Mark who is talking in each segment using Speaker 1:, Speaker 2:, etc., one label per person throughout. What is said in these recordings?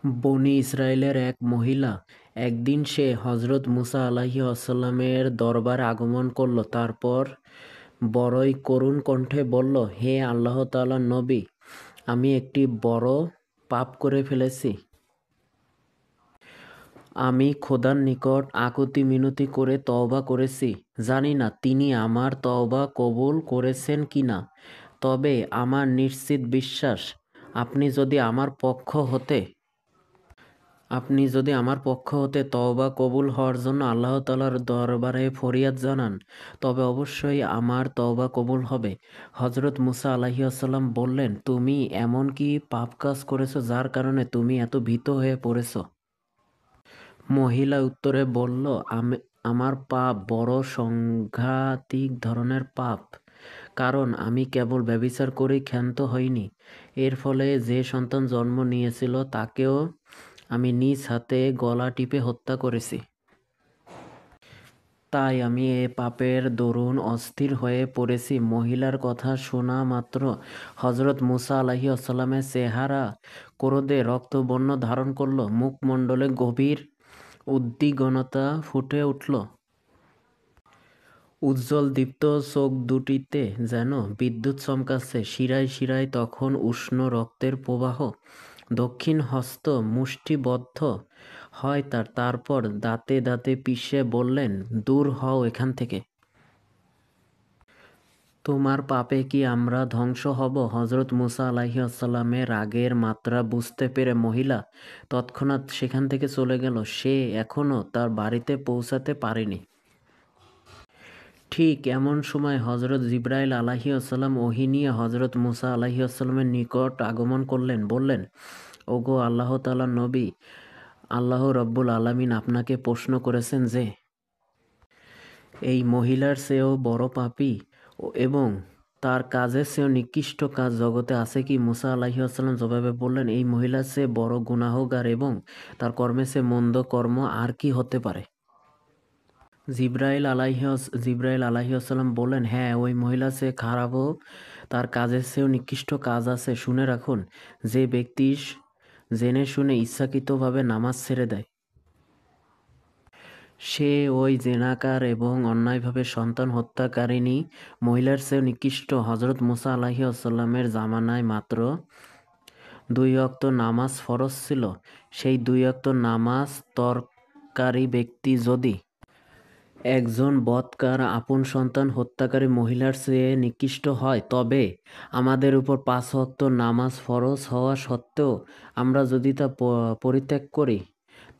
Speaker 1: বনী ইসরায়েলের এক মহিলা একদিন সে হযরত মুসা আলাইহিস-সালামের দরবারে আগমন করল। তারপর বড়ই করুণ কণ্ঠে বলল, হে আল্লাহ তাআলার নবী, আমি একটি বড় পাপ করে ফেলেছি। আমি খোদার নিকট আকুতি মিনতি করে তওবা করেছি। জানি না তিনি আমার তওবা কবুল করেছেন কিনা, তবে আমার নিশ্চিত বিশ্বাস আপনি যদি আমার পক্ষ হতে তওবা কবুল হওয়ার জন্য আল্লাহ তাআলার দরবারে ফরিয়াদ জানান, তবে অবশ্যই আমার তওবা কবুল হবে। হযরত মুসা আলাইহিস-সালাম বললেন, তুমি এমন কি পাপ কাজ করেছো যার কারণে তুমি এত ভীত হয়ে পড়েছো? মহিলা উত্তরে বলল, আমার পাপ বড় সাংঘাতিক ধরনের পাপ। কারণ আমি কেবল ব্যভিচার করেই ক্ষান্ত হইনি, এর ফলে যে সন্তান জন্ম নিয়েছিল তাকেও আমি নিজ হাতে গলা টিপে হত্যা করেছি। তাই আমি এ পাপের দরুন অস্থির হয়ে পড়েছি। মহিলার কথা শোনা মাত্র হযরত মুসা আলাইহিস-সালামের চেহারা ক্রোধে রক্তবর্ণ ধারণ করল, মুখমণ্ডলে গভীর উদ্বিগ্নতা ফুটে উঠল। উজ্জ্বল দীপ্ত চোখ দুটিতে যেন বিদ্যুৎ চমকাচ্ছে, শিরায় শিরায় তখন উষ্ণ রক্তের প্রবাহ। দক্ষিণ হস্ত মুষ্টিবদ্ধ হয় তারপর দাঁতে দাঁতে পিষে বললেন, দূর হও এখান থেকে। তোমার পাপে কি আমরা ধ্বংস হব? হযরত মুসা আলাইহিস-সালামের রাগের মাত্রা বুঝতে পেরে মহিলা তৎক্ষণাৎ সেখান থেকে চলে গেল। সে এখনও তার বাড়িতে পৌঁছাতে পারেনি। ঠিক এমন সময় হযরত জিবরাইল আলাইহিস-সালাম ওহী নিয়ে হযরত মুসা আলাইহিস-সালামের নিকট আগমন করলেন। বললেন, ওগো আল্লাহ তাআলার নবী, আল্লাহ রাব্বুল আলামিন আপনাকে প্রশ্ন করেছেন যে, এই মহিলার চেয়েও বড় পাপী এবং তার কাজের চেয়েও নিকৃষ্ট কাজ জগতে আছে কি? মুসা আলাইহিস-সালাম জবাবে বললেন, এই মহিলার চেয়ে বড় গুনাহগার এবং তার কর্মের চেয়ে মন্দ কর্ম আর কি হতে পারে? জিবরাইল আলাইহিস-সালাম বললেন, হ্যাঁ, ওই মহিলার চেয়ে খারাপও তার কাজের চেয়েও নিকৃষ্ট কাজ আছে। শুনে রাখুন, যে ব্যক্তি জেনে শুনে ইচ্ছাকৃতভাবে নামাজ ছেড়ে দেয়, সে ওই জেনাকার এবং অন্যায়ভাবে সন্তান হত্যাকারিণী মহিলার চেয়েও নিকৃষ্ট। হযরত মুসা আলাইহিস-সালামের জামানায় মাত্র 2 ওয়াক্ত নামাজ ফরজ ছিল। সেই 2 ওয়াক্ত নামাজ ত্যাগকারী ব্যক্তি যদি একজন বৎকার আপন সন্তান হত্যাকারী মহিলার চেয়ে নিকৃষ্ট হয়, তবে আমাদের উপর 5 ওয়াক্ত নামাজ ফরজ হওয়া সত্ত্বেও আমরা যদি তা পরিত্যাগ করি,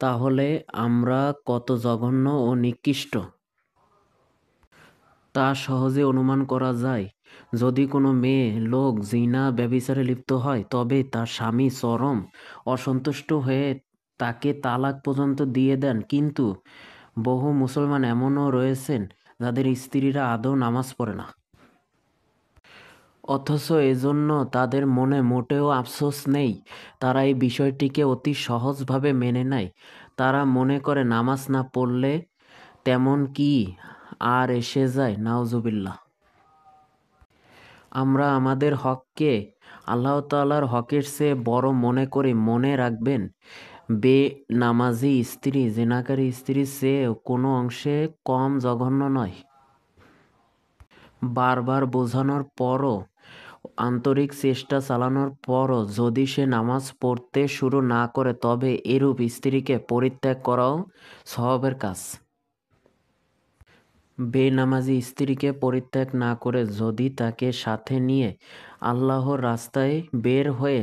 Speaker 1: তাহলে আমরা কত জঘন্য ও নিকৃষ্ট তা সহজে অনুমান করা যায়। যদি কোনো মেয়ে লোক জিনা ব্যভিচারে লিপ্ত হয়, তবে তার স্বামী চরম অসন্তুষ্ট হয়ে তাকে তালাক পর্যন্ত দিয়ে দেন। কিন্তু বহু মুসলমান এমনও রয়েছেন যাদের স্ত্রীরা আদৌ নামাজ পড়ে না, অথচ এজন্য তাদের মনে মোটেও আফসোস নেই। তারা এই বিষয়টিকে অতি সহজভাবে মেনে নেয়। তারা মনে করে নামাজ না পড়লে তেমন কি আর এসে যায়। নাউজুবিল্লাহ। আমরা আমাদের হককে আল্লাহ তাআলার হকের চেয়ে বড় মনে করি। মনে রাখবেন, বেনামাজি স্ত্রী জিনাকারী স্ত্রীর চেয়ে কোনো অংশে কম জঘন্য নয়। বারবার বোঝানোর পরও, আন্তরিক চেষ্টা চালানোর পরও যদি সে নামাজ পড়তে শুরু না করে, তবে এরূপ স্ত্রীকে পরিত্যাগ করাও সওয়াবের কাজ। বেনামাজি স্ত্রীকে পরিত্যাগ না করে যদি তাকে সাথে নিয়ে আল্লাহর রাস্তায় বের হয়ে